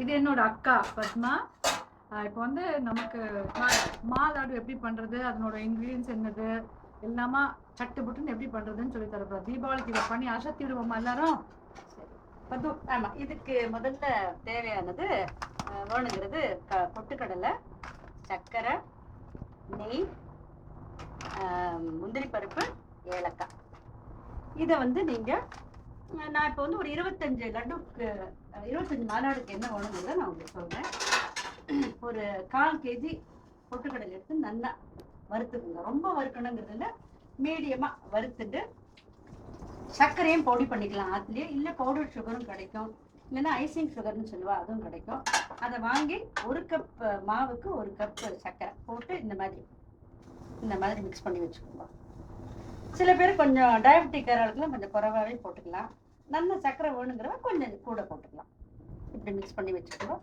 இது என்னோட அக்கா பத்மா. இப்போ வந்து நமக்கு மாலாடு எப்படி பண்றது, அதனோட இன்கிரீடியன்ஸ் என்னது எல்லாமா சட்டு புட்டுன்னு எப்படி பண்றதுன்னு சொல்லி தரப்போம். தீபாவளிக்கு இதை பண்ணி அசத்தி விடுவோமா எல்லாரும்? பத்து. ஆமாம், இதுக்கு முதல்ல தேவையானது வேணுங்கிறது பொட்டுக்கடலை, சர்க்கரை, நெய், முந்திரி பருப்பு, ஏலக்காய். இதை வந்து நீங்கள் நான் இப்போ வந்து ஒரு 25 லட்டுக்கு 25 மாநாடுக்கு என்ன வேணுங்கிறத நான் உங்களுக்கு சொல்கிறேன். ஒரு 1/4 கேஜி பொட்டுக்கடலை எடுத்து நல்லா வறுத்துக்குங்க. ரொம்ப வறுக்கணுங்கிறது இல்லை, மீடியமாக வறுத்துட்டு சர்க்கரையும் பொடி பண்ணிக்கலாம். அதுலேயே இல்லை பவுடர் சுகரும் கிடைக்கும், இல்லைன்னா ஐசிங் சுகர்னு சொல்லுவா, அதுவும் கிடைக்கும். அதை வாங்கி 1 கப் மாவுக்கு 1 கப் சர்க்கரை போட்டு இந்த மாதிரி மிக்ஸ் பண்ணி வச்சுக்கோங்க. சில பேர் கொஞ்சம் டயபெட்டிக்காரர்களுக்குலாம் கொஞ்சம் குறைவாகவே போட்டுக்கலாம். நல்ல சர்க்கரை வேணுங்கிறவங்க கொஞ்சம் கூட போட்டுக்கலாம். இப்படி மிக்ஸ் பண்ணி வச்சுக்கணும்.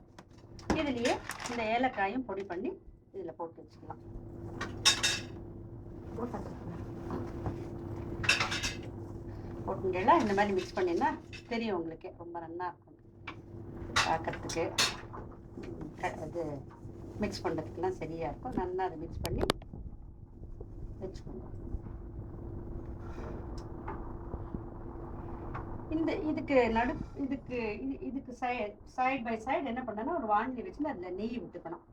இதுலேயே இந்த ஏலக்காயும் பொடி பண்ணி இதில் போட்டு வச்சுக்கலாம். போட்டுங்களா இந்த மாதிரி மிக்ஸ் பண்ணினா தெரியும் உங்களுக்கு, ரொம்ப நல்லா இருக்கும் பார்க்கறதுக்கு. அது மிக்ஸ் பண்ணுறதுக்குலாம் சரியாக இருக்கும். நல்லா அதை மிக்ஸ் பண்ணி வச்சுக்கோங்க. இதுக்கு சைட் பை சைடு என்ன பண்ணனா, ஒரு வானலி வச்சுட்டு அதில் நெய் விட்டுக்கணும்.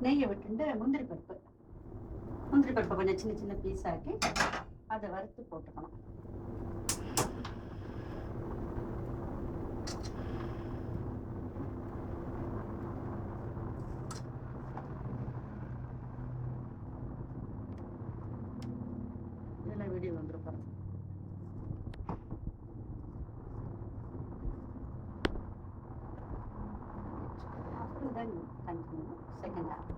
நெய்யை விட்டுட்டு முந்திரி பருப்பை கொஞ்சம் சின்ன சின்ன பீஸ் ஆக்கி அதை வறுத்து போட்டுக்கணும். இதெல்லாம் video வந்துருப்போம். Then continue second half.